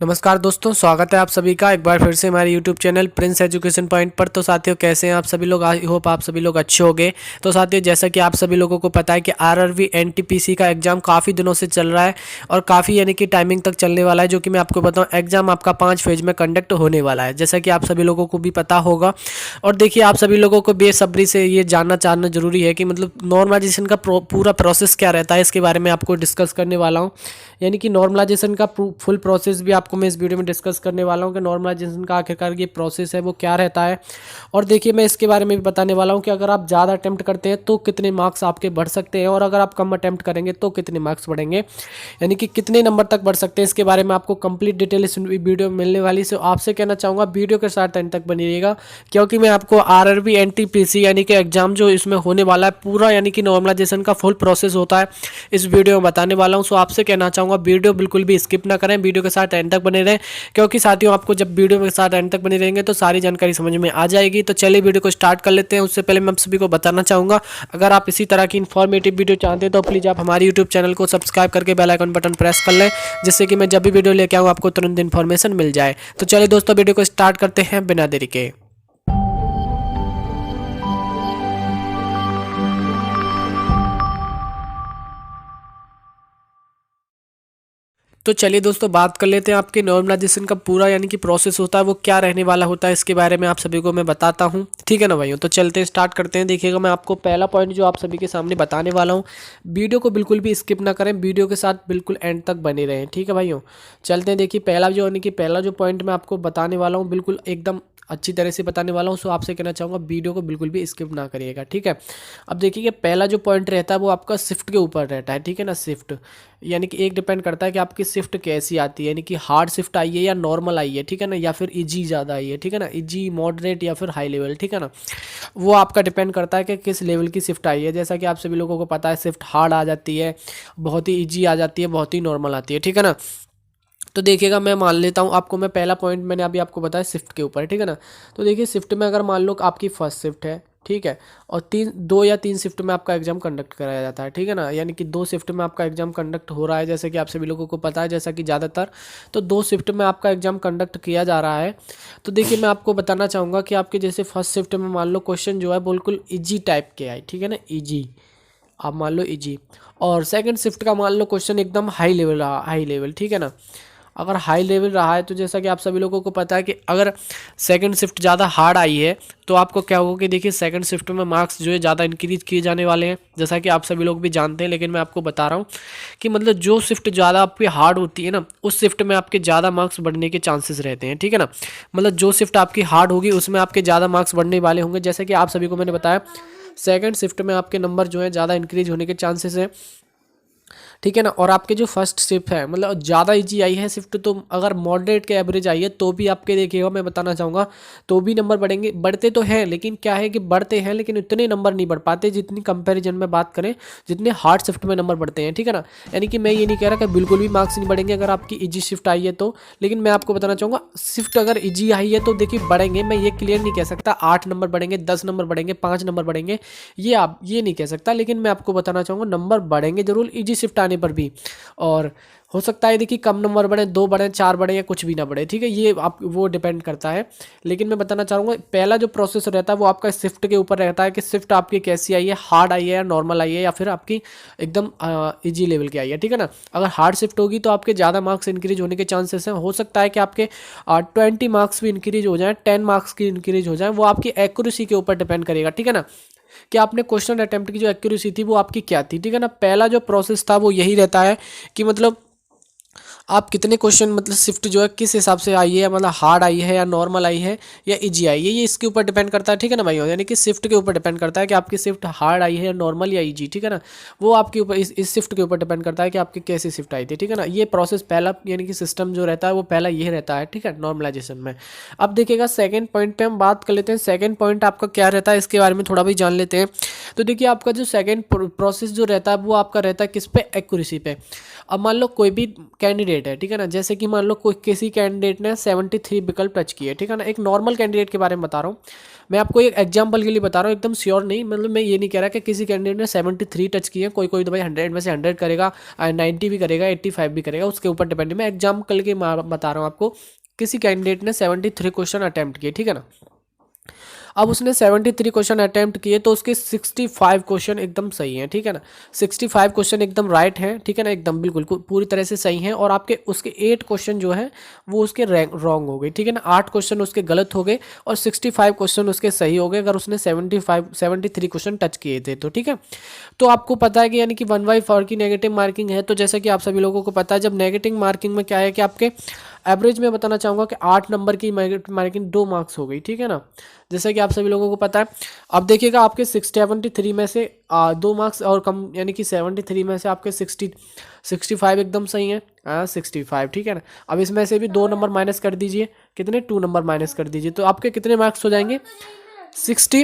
नमस्कार दोस्तों, स्वागत है आप सभी का एक बार फिर से हमारे YouTube channel Prince education point पर। तो साथियों, कैसे हैं आप सभी लोग? आई होप आप सभी लोग अच्छे होंगे। तो साथियों, जैसा कि आप सभी लोगों को पता है कि आरआरबी एनटीपीसी का एग्जाम काफ़ी दिनों से चल रहा है और काफ़ी यानी कि टाइमिंग तक चलने वाला है। जो कि मैं आपको बताऊँ, एग्जाम आपका 5 फेज में कंडक्ट होने वाला है, जैसा कि आप सभी लोगों को भी पता होगा। और देखिए, आप सभी लोगों को बेसब्री से ये जानना जरूरी है कि मतलब नॉर्मलाइजेशन का पूरा प्रोसेस क्या रहता है। इसके बारे में आपको डिस्कस करने वाला हूँ। यानी कि नॉर्मलाइजेशन का फुल प्रोसेस भी आपको मैं इस वीडियो में डिस्कस करने वाला हूँ कि नॉर्मलाइजेशन का आखिरकार ये प्रोसेस है वो क्या रहता है। और देखिए, मैं इसके बारे में भी बताने वाला हूँ कि अगर आप ज़्यादा अटैम्प्ट करते हैं तो कितने मार्क्स आपके बढ़ सकते हैं, और अगर आप कम अटैम्प्ट करेंगे तो कितने मार्क्स बढ़ेंगे, यानी कि कितने नंबर तक बढ़ सकते हैं। इसके बारे में आपको कंप्लीट डिटेल इस वीडियो में मिलने वाली। सो आपसे कहना चाहूँगा वीडियो के साथ एंड तक बनी रहिएगा, क्योंकि मैं आपको आरआरबी एनटीपीसी यानी कि एग्जाम जो इसमें होने वाला है पूरा, यानी कि नॉर्मलाइजेशन का फुल प्रोसेस होता है, इस वीडियो में बताने वाला हूँ। सो आपसे कहना चाहूँगा वीडियो बिल्कुल भी स्किप ना करें, वीडियो के साथ एंड तक बने रहें, क्योंकि साथियों आपको जब वीडियो के साथ एंड तक बने रहेंगे तो सारी जानकारी समझ में आ जाएगी। तो चलिए वीडियो को स्टार्ट कर लेते हैं। उससे पहले मैं आप सभी को बताना चाहूँगा, अगर आप इसी तरह की इन्फॉर्मेटिव वीडियो चाहते हैं तो प्लीज़ आप हमारे यूट्यूब चैनल को सब्सक्राइब करके बेल आइकन बटन प्रेस कर लें, जिससे कि मैं जब भी वीडियो लेके आऊँ आपको तुरंत इन्फॉर्मेशन मिल जाए। तो चलिए दोस्तों, वीडियो को स्टार्ट करते हैं बिना देरी के। तो चलिए दोस्तों, बात कर लेते हैं आपके नॉर्मलाइजेशन का पूरा यानी कि प्रोसेस होता है वो क्या रहने वाला होता है। इसके बारे में आप सभी को मैं बताता हूँ, ठीक है ना भाइयों। तो चलते हैं, स्टार्ट करते हैं। देखिएगा, मैं आपको पहला पॉइंट जो आप सभी के सामने बताने वाला हूँ, वीडियो को बिल्कुल भी स्किप ना करें, वीडियो के साथ बिल्कुल एंड तक बने रहें, ठीक है भाइयों। चलते हैं। देखिए, पहला जो पॉइंट मैं आपको बताने वाला हूँ बिल्कुल एकदम अच्छी तरह से बताने वाला हूँ। सो आपसे कहना चाहूँगा वीडियो को बिल्कुल भी स्किप ना करिएगा, ठीक है। अब देखिए, पहला जो पॉइंट रहता है वो आपका शिफ्ट के ऊपर रहता है, ठीक है ना। शिफ्ट यानी कि एक डिपेंड करता है कि आपकी शिफ्ट कैसी आती है, यानी कि हार्ड शिफ्ट आई है या नॉर्मल आई है, ठीक है ना, या फिर इजी ज़्यादा आई है, ठीक है ना, इजी मॉडरेट या फिर हाई लेवल, ठीक है ना। वो आपका डिपेंड करता है कि किस लेवल की शिफ्ट आई है। जैसा कि आप सभी लोगों को पता है, शिफ्ट हार्ड आ जाती है, बहुत ही इजी आ जाती है, बहुत ही नॉर्मल आती है, ठीक है ना। तो देखिएगा, मैं मान लेता हूँ आपको, मैं पहला पॉइंट मैंने अभी आपको बताया शिफ्ट के ऊपर, ठीक है ना। तो देखिए, शिफ्ट में अगर मान लो कि आपकी फर्स्ट शिफ्ट है, ठीक है, और 2 या 3 शिफ्ट में आपका एग्जाम कंडक्ट कराया जाता है, ठीक है ना। यानी कि 2 शिफ्ट में आपका एग्जाम कंडक्ट हो रहा है, जैसे कि आप सभी लोगों को पता है, जैसा कि ज़्यादातर तो 2 शिफ्ट में आपका एग्जाम कंडक्ट किया जा रहा है। तो देखिए, मैं आपको बताना चाहूँगा कि आपके जैसे फर्स्ट शिफ्ट में मान लो क्वेश्चन जो है बिल्कुल ईजी टाइप के आए, ठीक है ना, ईजी, आप मान लो ईजी। और सेकंड शिफ्ट का मान लो क्वेश्चन एकदम हाई लेवल रहा, हाई लेवल, ठीक है ना। अगर हाई लेवल रहा है तो जैसा कि आप सभी लोगों को पता है कि अगर सेकंड शिफ्ट ज़्यादा हार्ड आई है तो आपको क्या होगा कि देखिए, सेकंड शिफ्ट में मार्क्स जो है ज़्यादा इंक्रीज किए जाने वाले हैं, जैसा कि आप सभी लोग भी जानते हैं। लेकिन मैं आपको बता रहा हूँ कि मतलब जो शिफ्ट ज़्यादा आपकी हार्ड होती है ना, उस शिफ्ट में आपके ज़्यादा मार्क्स बढ़ने के चांसेस रहते हैं, ठीक है ना। मतलब जो शिफ्ट आपकी हार्ड होगी उसमें आपके ज़्यादा मार्क्स बढ़ने वाले होंगे, जैसे कि आप सभी को मैंने बताया सेकंड शिफ्ट में आपके नंबर जो है ज़्यादा इंक्रीज होने के चांसेस हैं, ठीक है ना। और आपके जो फर्स्ट शिफ्ट है मतलब ज़्यादा इजी आई है शिफ्ट, तो अगर मॉडरेट के एवरेज आई है तो भी आपके देखिएगा, मैं बताना चाहूँगा, तो भी नंबर बढ़ेंगे। बढ़ते तो हैं, लेकिन क्या है कि बढ़ते हैं लेकिन उतने नंबर नहीं बढ़ पाते जितनी कंपैरिजन में बात करें, जितने हार्ड शिफ्ट में नंबर बढ़ते हैं, ठीक है ना। यानी कि मैं ये नहीं कह रहा कि बिल्कुल भी मार्क्स नहीं बढ़ेंगे अगर आपकी ईजी शिफ्ट आई है तो, लेकिन मैं आपको बताना चाहूँगा शिफ्ट अगर ईजी आई है तो देखिए बढ़ेंगे। मैं ये क्लियर नहीं कह सकता 8 नंबर बढ़ेंगे, 10 नंबर बढ़ेंगे, 5 नंबर बढ़ेंगे, ये आप ये नहीं कह सकता, लेकिन मैं आपको बताना चाहूँगा नंबर बढ़ेंगे जरूर ईजी शिफ्ट आने पर भी। और हो सकता है देखिए कम नंबर बढ़े, 2 बढ़े, 4 बढ़े या कुछ भी ना बढ़े, ठीक है, ये आप वो डिपेंड करता है। लेकिन मैं बताना चाहूँगा पहला जो प्रोसेस रहता है वो आपका शिफ्ट के ऊपर रहता है कि शिफ्ट आपकी कैसी आई है, हार्ड आई है या नॉर्मल आई है या फिर आपकी एकदम इजी लेवल की आई है, ठीक है ना। अगर हार्ड शिफ्ट होगी तो आपके ज़्यादा मार्क्स इंक्रीज होने के चांसेस हैं। हो सकता है कि आपके 20 मार्क्स भी इंक्रीज हो जाए, 10 मार्क्स की इंक्रीज हो जाए, वो आपकी एक्यूरेसी के ऊपर डिपेंड करेगा, ठीक है ना, कि आपने क्वेश्चन अटेम्प्ट की जो एक्यूरेसी थी वो आपकी क्या थी, ठीक है ना। पहला जो प्रोसेस था वो यही रहता है कि मतलब आप कितने क्वेश्चन मतलब शिफ्ट जो है किस हिसाब से आई है, मतलब हार्ड आई है या नॉर्मल आई है या इजी आई है, ये इसके ऊपर डिपेंड करता है, ठीक है ना भाई। यानी कि शिफ्ट के ऊपर डिपेंड करता है कि आपकी शिफ्ट हार्ड आई है या नॉर्मल या इजी, ठीक है ना। वो आपके ऊपर इस शिफ्ट के ऊपर डिपेंड करता है कि आपकी कैसी शिफ्ट आई थी, ठीक है ना। ये प्रोसेस पहला यानी कि सिस्टम जो रहता है वो पहला ये रहता है, ठीक है, नॉर्मलाइजेशन में। अब देखिएगा सेकेंड पॉइंट पे हम बात कर लेते हैं। सेकेंड पॉइंट आपका क्या रहता है इसके बारे में थोड़ा भी जान लेते हैं। तो देखिए, आपका जो सेकेंड प्रोसेस जो रहता है वो आपका रहता है किस पे, एक्यूरेसी पे। अब मान लो कोई भी कैंडिडेट कैंडिडेट है, ठीक है ना, जैसे कि मान लो कोई किसी कैंडिडेट ने 73 विकल्प टच किए, ठीक है ना, एक नॉर्मल कैंडिडेट के बारे में बता रहा हूँ मैं आपको, एक एग्जांपल के लिए बता रहा हूँ, एकदम श्योर नहीं, मतलब मैं ये नहीं कह रहा कि किसी कैंडिडेट ने 73 टच किए, कोई कोई तो भाई 100 में से 100 करेगा, 90 भी करेगा, 85 भी करेगा, उसके ऊपर डिपेंड है। मैं एग्जाम्पल के बता रहा हूँ आपको, किसी कैंडिडेट ने 73 क्वेश्चन अटैम्प्ट किए, ठीक है ना, अब उसने 73 क्वेश्चन अटैम्प्ट किए तो उसके 65 क्वेश्चन एकदम सही हैं, ठीक है ना, 65 क्वेश्चन एकदम राइट हैं, ठीक है ना, एकदम बिल्कुल पूरी तरह से सही हैं, और आपके उसके 8 क्वेश्चन जो हैं वो उसके रॉन्ग हो गए, ठीक है ना, 8 क्वेश्चन उसके गलत हो गए और 65 क्वेश्चन उसके सही हो गए अगर उसने 73 क्वेश्चन टच किए थे तो, ठीक है। तो आपको पता है कि यानी कि 1/4 की नेगेटिव मार्किंग है, तो जैसा कि आप सभी लोगों को पता है, जब नेगेटिव मार्किंग में क्या है कि आपके एवरेज में बताना चाहूँगा कि 8 नंबर की मार्किंग 2 मार्क्स हो गई, ठीक है ना, जैसे कि आप सभी लोगों को पता है। अब देखिएगा आपके 73 में से 2 मार्क्स और कम, यानी कि 73 में से आपके 65 एकदम सही है, 65, ठीक है ना। अब इसमें से भी 2 नंबर माइनस कर दीजिए, कितने, 2 नंबर माइनस कर दीजिए, तो आपके कितने मार्क्स हो जाएंगे, 63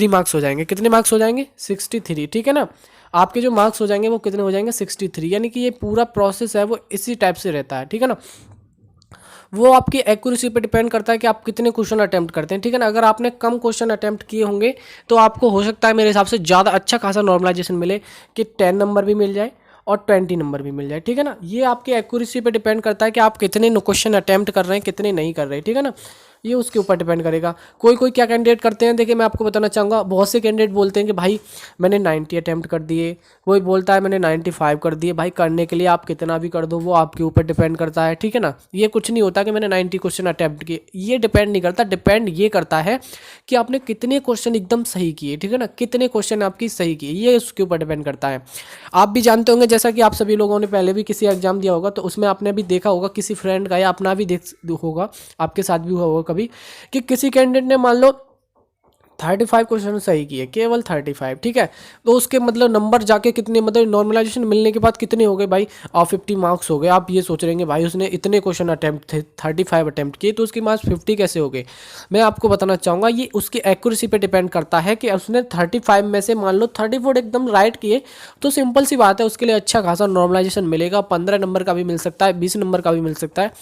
मार्क्स हो जाएंगे, कितने मार्क्स हो जाएंगे, 63, ठीक है ना। आपके जो मार्क्स हो जाएंगे वो कितने हो जाएंगे, 63, यानी कि ये पूरा प्रोसेस है वो इसी टाइप से रहता है, ठीक है ना। वो आपकी एक्यूरेसी पे डिपेंड करता है कि आप कितने क्वेश्चन अटेम्प्ट करते हैं, ठीक है ना। अगर आपने कम क्वेश्चन अटेम्प्ट किए होंगे तो आपको हो सकता है मेरे हिसाब से ज़्यादा अच्छा खासा नॉर्मलाइजेशन मिले, कि 10 नंबर भी मिल जाए और 20 नंबर भी मिल जाए, ठीक है ना। ये आपकी एक्यूरेसी पे डिपेंड करता है कि आप कितने क्वेश्चन अटेम्प्ट कर रहे हैं, कितने नहीं कर रहे हैं, ठीक है ना, ये उसके ऊपर डिपेंड करेगा। कोई कोई क्या कैंडिडेट करते हैं, देखिए मैं आपको बताना चाहूँगा, बहुत से कैंडिडेट बोलते हैं कि भाई मैंने 90 अटैम्प्ट कर दिए, कोई बोलता है मैंने 95 कर दिए। भाई करने के लिए आप कितना भी कर दो, वो आपके ऊपर डिपेंड करता है, ठीक है ना। ये कुछ नहीं होता कि मैंने 90 क्वेश्चन अटैम्प्ट किए, ये डिपेंड नहीं करता, डिपेंड ये करता है कि आपने कितने क्वेश्चन एकदम सही किए, ठीक है ना, कितने क्वेश्चन आपकी सही किए, ये उसके ऊपर डिपेंड करता है। आप भी जानते होंगे, जैसा कि आप सभी लोगों ने पहले भी किसी एग्जाम दिया होगा, तो उसमें आपने भी देखा होगा, किसी फ्रेंड का या अपना भी देख होगा, आपके साथ भी हुआ होगा कभी, कि किसी कैंडिडेट ने मान लो 35 क्वेश्चन सही किए, केवल 35, ठीक है, तो उसके मतलब नंबर जाके कितने, मतलब नॉर्मलाइजेशन मिलने के बाद कितने हो गए भाई, 50 मार्क्स हो गए। आप ये सोच रहेंगे भाई उसने इतने क्वेश्चन अटैम्प्ट थे, 35 अटैम्प्ट किए, तो उसके मार्क्स 50 कैसे हो गए। मैं आपको बताना चाहूँगा, ये उसकी एक्यूरेसी पे डिपेंड करता है कि उसने 35 में से मान लो 34 एकदम राइट किए, तो सिंपल सी बात है उसके लिए अच्छा खासा नॉर्मलाइजेशन मिलेगा, 15 नंबर का भी मिल सकता है, 20 नंबर का भी मिल सकता है,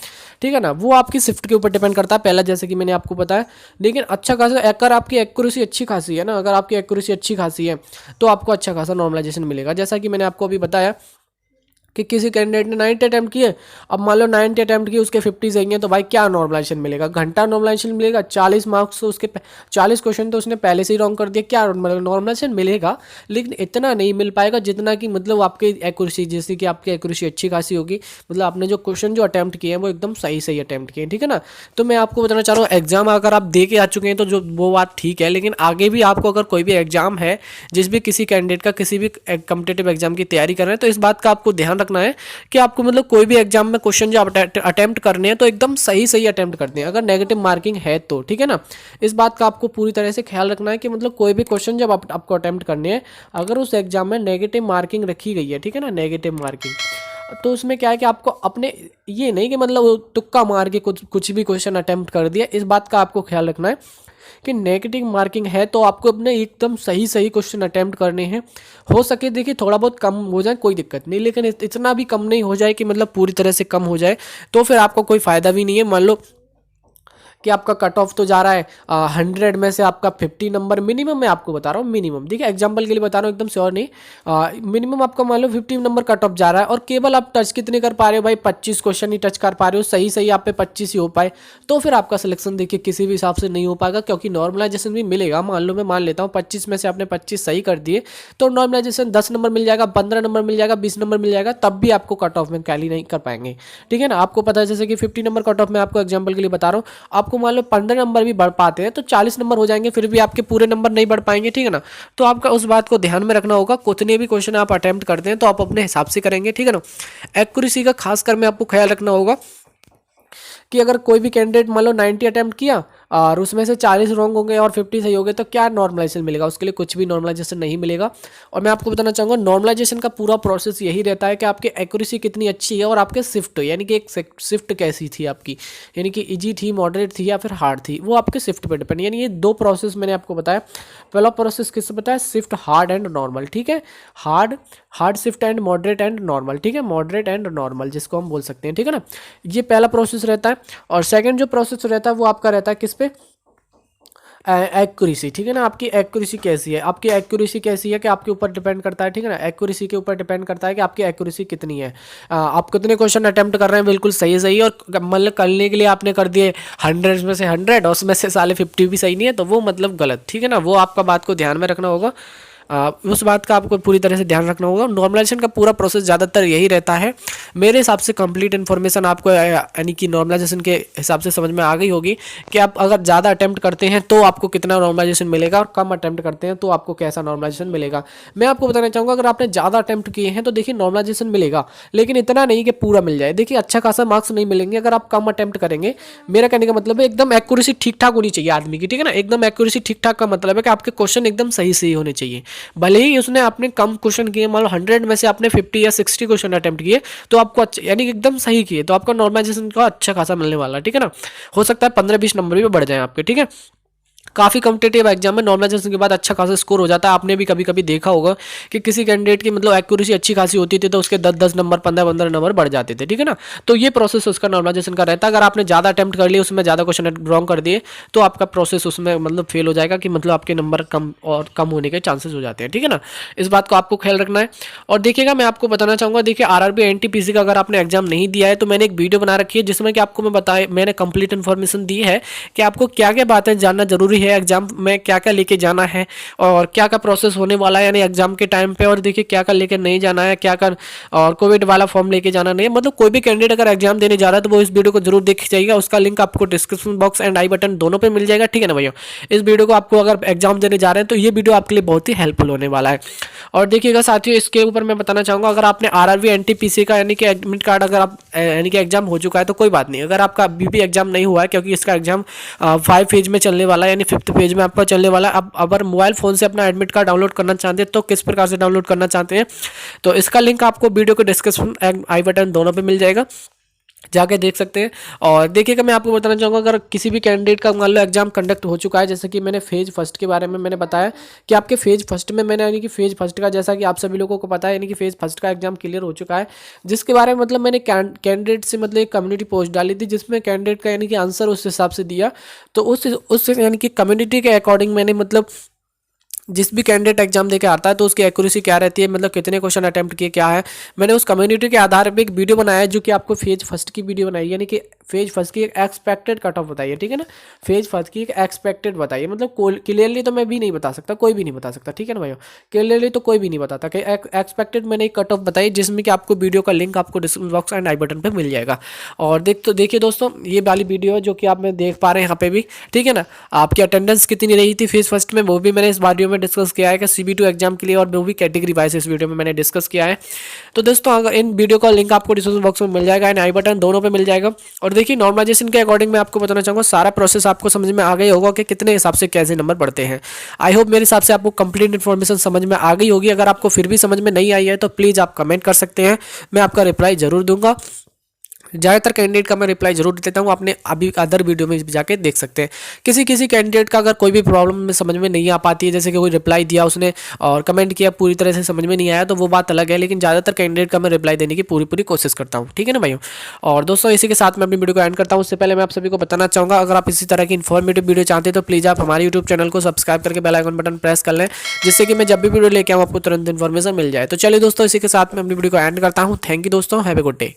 ठीक है ना। वो आपकी शिफ्ट के ऊपर डिपेंड करता है, पहला जैसे कि मैंने आपको बताया। लेकिन अच्छा खासा, अगर आपकी एक्यूरेसी अच्छी खासी है ना, अगर आपकी एक्यूरेसी अच्छी खासी है तो आपको अच्छा खासा नॉर्मलाइजेशन मिलेगा। जैसा कि मैंने आपको अभी बताया कि किसी कैंडिडेट ने 90 अटैम्प्ट किए, अब मान लो 90 अटैम्प्ट किए, उसके 50 सही हैं, तो भाई क्या नॉर्मलाइजेशन मिलेगा, घंटा नॉर्मलाइजेशन मिलेगा, 40 मार्क्स, तो उसके 40 क्वेश्चन तो उसने पहले से ही रॉन्ग कर दिया, क्या मतलब नॉर्मलाइजेशन मिलेगा, लेकिन इतना नहीं मिल पाएगा जितना कि मतलब आपकी एक्यूरेसी, जैसे कि आपकी एक्यूरेसी अच्छी खासी होगी, मतलब आपने जो क्वेश्चन जो अटैम्प्ट किए हैं वो एकदम सही सही अटैम्प्ट किए हैं, ठीक है ना। तो मैं आपको बताना चाह रहा हूँ, एग्जाम अगर आप दे के आ चुके हैं तो जो वो बात ठीक है, लेकिन आगे भी आपको अगर कोई भी एग्जाम है, जिस भी किसी कैंडिडेट का किसी भी कम्पिटेटिव एग्जाम की तैयारी कर रहे हैं, तो इस बात का आपको ध्यान रखना है कि आपको मतलब कोई भी एग्जाम में क्वेश्चन जो आप अटेम्प्ट करने हैं तो एकदम सही सही अटेम्प्ट करते हैं, अगर नेगेटिव मार्किंग है तो, ठीक है ना। इस बात का आपको पूरी तरह से ख्याल रखना है कि मतलब कोई भी क्वेश्चन जब आपको अटेम्प्ट करने हैं, अगर उस एग्जाम में नेगेटिव मार्किंग रखी गई है, ठीक है ना, नेगेटिव मार्किंग, तो उसमें क्या है कि आपको अपने, ये नहीं कि मतलब तुक्का मार के कुछ भी क्वेश्चन अटेम्प्ट कर दिया, इस बात का आपको ख्याल रखना है कि नेगेटिव मार्किंग है तो आपको अपने एकदम सही सही क्वेश्चन अटेम्प्ट करने हैं। हो सके देखिए थोड़ा बहुत कम हो जाए कोई दिक्कत नहीं, लेकिन इतना भी कम नहीं हो जाए कि मतलब पूरी तरह से कम हो जाए, तो फिर आपको कोई फ़ायदा भी नहीं है। मान लो कि आपका कट ऑफ तो जा रहा है 100 में से आपका 50 नंबर मिनिमम, मैं आपको बता रहा हूँ मिनिमम, ठीक है, एग्जांपल के लिए बता रहा हूँ, एकदम श्योर नहीं, मिनिमम आपका मान लो 50 नंबर कट ऑफ जा रहा है, और केवल आप टच कितने कर पा रहे हो भाई, 25 क्वेश्चन ही टच कर पा रहे हो, सही सही आप पे 25 ही हो पाए, तो फिर आपका सिलेक्शन देखिए किसी भी हिसाब से नहीं हो पाएगा, क्योंकि नॉर्मलाइजेशन भी मिलेगा। मान लो मैं मान लेता हूँ 25 में से आपने 25 सही कर दिए, तो नॉर्मलाइजेशन 10 नंबर मिल जाएगा, 15 नंबर मिल जाएगा, 20 नंबर मिल जाएगा, तब भी आपको कट ऑफ में कैली नहीं कर पाएंगे, ठीक है ना। आपको पता है जैसे कि 50 नंबर कट ऑफ में आपको एग्जाम्पल के लिए बता रहा हूँ, आपको मान लो 15 नंबर भी बढ़ पाते हैं तो 40 नंबर हो जाएंगे, फिर भी आपके पूरे नंबर नहीं बढ़ पाएंगे, ठीक है ना। तो आपका उस बात को ध्यान में रखना होगा, कितने भी क्वेश्चन आप अटेम्प्ट करते हैं तो आप अपने हिसाब से करेंगे, ठीक है ना। एक्यूरेसी का खासकर में आपको ख्याल रखना होगा कि अगर कोई भी कैंडिडेट मान लो 90 अटेम्प्ट किया, और उसमें से 40 रॉन्ग होंगे और 50 सही हो गए, तो क्या नॉर्मलाइजेशन मिलेगा? उसके लिए कुछ भी नॉर्मलाइजेशन नहीं मिलेगा। और मैं आपको बताना चाहूँगा नॉर्मलाइजेशन का पूरा प्रोसेस यही रहता है कि आपकी एक्यूरेसी कितनी अच्छी है और आपके शिफ्ट यानी कि एक शिफ्ट कैसी थी आपकी, यानी कि इजी थी, मॉडरेट थी या फिर हार्ड थी, वो आपके शिफ्ट पे डिपेंड। यानी ये दो प्रोसेस मैंने आपको बताया। पहला प्रोसेस किससे बताया? शिफ्ट हार्ड एंड नॉर्मल, ठीक है। Hard shift and moderate and normal, ठीक है, मॉडरेट एंड नॉर्मल जिसको हम बोल सकते हैं, ठीक है ना। ये पहला प्रोसेस रहता है। और सेकंड जो प्रोसेस रहता है वो आपका रहता है किस पे? एक्यूरेसी, ठीक है ना। आपकी एक्यूरेसी कैसी है? आपकी एक्यूरेसी कैसी है कि आपके ऊपर डिपेंड करता है, ठीक है ना। एक्यूरेसी के ऊपर डिपेंड करता है कि आपकी एक्यूरेसी कितनी है। आप कितने क्वेश्चन अटेम्प्ट कर रहे हैं, बिल्कुल सही सही, और मतलब करने के लिए आपने कर दिए 100 में से 100 और उसमें से साले 50 भी सही नहीं है, तो वो मतलब गलत, ठीक है ना। वो आपका बात को ध्यान में रखना होगा। उस बात का आपको पूरी तरह से ध्यान रखना होगा। नॉर्मलाइजेशन का पूरा प्रोसेस ज़्यादातर यही रहता है। मेरे हिसाब से कंप्लीट इन्फॉर्मेशन आपको यानी कि नॉर्मलाइजेशन के हिसाब से समझ में आ गई होगी कि आप अगर ज़्यादा अटेम्प्ट करते हैं तो आपको कितना नॉर्मलाइजेशन मिलेगा और कम अटेम्प्ट करते हैं तो आपको कैसा नॉर्मलाइजेशन मिलेगा। मैं आपको बताना चाहूँगा अगर आपने ज़्यादा अटेम्प्ट किए हैं तो देखिए नॉर्मलाइजेशन मिलेगा, लेकिन इतना नहीं कि पूरा मिल जाए। देखिए अच्छा खासा मार्क्स नहीं मिलेंगे अगर आप कम अटेम्प्ट करेंगे। मेरा कहने का मतलब है एकदम एक्यूरेसी ठीक ठाक होनी चाहिए आदमी की, ठीक है ना। एकदम एक्यूरेसी ठीक ठाक का मतलब है कि आपके क्वेश्चन एकदम सही सही होने चाहिए। भले ही उसने आपने कम क्वेश्चन किए, मान लो 100 में से आपने 50 या 60 क्वेश्चन अटेम्प्ट किए तो आपको अच्छा यानी एकदम सही किए तो आपका नॉर्मलाइजेशन का अच्छा खासा मिलने वाला है, ठीक है ना। हो सकता है 15-20 नंबर भी बढ़ जाए आपके, ठीक है। काफ़ी कॉम्पिटेटिव एग्जाम में नॉर्मलाइजेशन के बाद अच्छा खासा स्कोर हो जाता है। आपने भी कभी कभी देखा होगा कि किसी कैंडिडेट की मतलब एक्यूरेसी अच्छी खासी होती थी तो उसके 10-10 नंबर 15-15 नंबर बढ़ जाते थे, ठीक है ना। तो ये प्रोसेस उसका नॉर्मलाइजेशन का रहता है। अगर आपने ज़्यादा अटेम्प्ट कर लिए, उसमें ज़्यादा क्वेश्चन रॉन्ग कर दिए तो आपका प्रोसेस उसमें मतलब फेल हो जाएगा कि मतलब आपके नंबर कम और कम होने के चांसेस हो जाते हैं, ठीक है ना। इस बात को आपको ख्याल रखना है। और देखिएगा मैं आपको बताना चाहूँगा, देखिए आरआरबी एनटीपीसी का अगर आपने एग्जाम नहीं दिया है तो मैंने एक वीडियो बना रखी है जिसमें कि आपको मैंने कंप्लीट इन्फॉर्मेशन दी है कि आपको क्या क्या बातें जानना जरूरी है एग्जाम में, क्या क्या लेके जाना है और क्या क्या प्रोसेस होने वाला है यानी एग्जाम के टाइम पे, और देखिए क्या क्या लेके नहीं जाना है, क्या क्या और कोविड वाला फॉर्म लेके जाना नहीं है। मतलब कोई भी कैंडिडेट अगर एग्जाम देने जा रहा है तो वो इस वीडियो को जरूर देख जाइएगा। उसका लिंक आपको description box and I button दोनों पे मिल जाएगा, ठीक है ना भैया। इस वीडियो को आपको अगर एग्जाम देने जा रहे हैं तो ये वीडियो आपके लिए बहुत ही हेल्पफुल होने वाला है। और देखिएगा साथियों, इसके ऊपर मैं बताना चाहूँगा अगर आपने आरआरबी एनटीपीसी का यानी कि एडमिट कार्ड अगर आप यानी कि एग्जाम हो चुका है तो कोई बात नहीं। अगर आपका अभी भी एग्जाम नहीं हुआ है क्योंकि इसका एग्जाम 5 फेज में चलने वाला है यानी 5th फेज में आपका चलने वाला है। अब अगर मोबाइल फ़ोन से अपना एडमिट कार्ड डाउनलोड करना चाहते हैं तो किस प्रकार से डाउनलोड करना चाहते हैं तो इसका लिंक आपको वीडियो के डिस्क्रिप्शन एंड आई बटन दोनों पे मिल जाएगा, जाके देख सकते हैं। और देखिएगा मैं आपको बताना चाहूँगा अगर किसी भी कैंडिडेट का मान लो एग्जाम कंडक्ट हो चुका है, जैसे कि मैंने फेज फर्स्ट के बारे में मैंने बताया कि आपके फेज फर्स्ट में मैंने यानी कि फेज फर्स्ट का जैसा कि आप सभी लोगों को पता है यानी कि फेज फर्स्ट का एग्जाम क्लियर हो चुका है, जिसके बारे में मतलब मैंने कैंडिडेट से मतलब एक कम्युनिटी पोस्ट डाली थी जिसमें कैंडिडेट का यानी कि आंसर उस हिसाब से दिया। तो उस यानी कि कम्युनिटी के अकॉर्डिंग मैंने मतलब जिस भी कैंडिडेट एग्जाम देके आता है तो उसकी एक्यूरेसी क्या रहती है, मतलब कितने क्वेश्चन अटेम्प्ट किए क्या है, मैंने उस कम्युनिटी के आधार पे एक वीडियो बनाया है जो कि आपको फेज फर्स्ट की वीडियो बनाई है यानी कि फेज फर्स्ट की एक एक्सपेक्टेड कट ऑफ बताइए, ठीक है ना। फेज फर्स्ट की एक एक्सपेक्टेड बताइए, मतलब क्लियरली तो मैं भी नहीं बता सकता, कोई भी नहीं बता सकता, ठीक है ना भाई। क्लियरली तो कोई भी नहीं बताता कि एक्सपेक्टेड मैंने एक कट ऑफ बताई जिसमें कि आपको वीडियो का लिंक आपको description box and I button पर मिल जाएगा। और देखिए दोस्तों ये वाली वीडियो है जो कि आप मैं देख पा रहे हैं यहाँ पे भी, ठीक है ना। आपकी अटेंडेंस कितनी रही थी फेज फर्स्ट में वो भी मैंने इस वीडियो में डिस्कस किया है कि CB2 एग्जाम के लिए, और वो भी कैटेगरी वाइज इस वीडियो में मैंने डिस्कस किया है। तो दोस्तों अगर इन वीडियो का लिंक आपको डिस्क्रिप्शन बॉक्स में मिल जाएगा एंड आई बटन दोनों पे मिल जाएगा। और देखिए नॉर्मलाइजेशन के अकॉर्डिंग मैं आपको बताना चाहूँगा सारा प्रोसेस आपको समझ में आ गई होगा कि कितने हिसाब से कैसे नंबर बढ़ते हैं। आई होप मेरे हिसाब से आपको कंप्लीट इन्फॉर्मेशन समझ में आ गई होगी। अगर आपको फिर भी समझ में नहीं आई है तो प्लीज़ आप कमेंट कर सकते हैं, मैं आपका रिप्लाई जरूर दूंगा। ज़्यादातर कैंडिडेट का मैं रिप्लाई जरूर देता हूँ, आपने अभी अदर वीडियो में जाके देख सकते हैं। किसी किसी कैंडिडेट का अगर कोई भी प्रॉब्लम में समझ में नहीं आ पाती है, जैसे कि कोई रिप्लाई दिया उसने और कमेंट किया पूरी तरह से समझ में नहीं आया तो वो बात अलग है, लेकिन ज़्यादातर कैंडिडेट का मैं रिप्लाई देने की पूरी कोशिश करता हूँ, ठीक है ना भाइयों। और दोस्तों इसी के साथ मैं अपनी वीडियो को एंड करता हूँ। उससे पहले मैं आप सभी को बताना चाहूँगा अगर आप इसी तरह की इन्फॉर्मेटिव वीडियो चाहते हैं तो प्लीज़ आप हमारे यूट्यूब चैनल को सब्सक्राइब करके बेल आइकन बटन प्रेस कर लें, जिससे कि मैं जब भी वीडियो लेके आऊँ आपको तुरंत इन्फॉर्मेशन मिल जाए। तो चलिए दोस्तों इसी के साथ मैं अपनी वीडियो को एंड करता हूँ। थैंक यू दोस्तों, हैव ए गुड डे।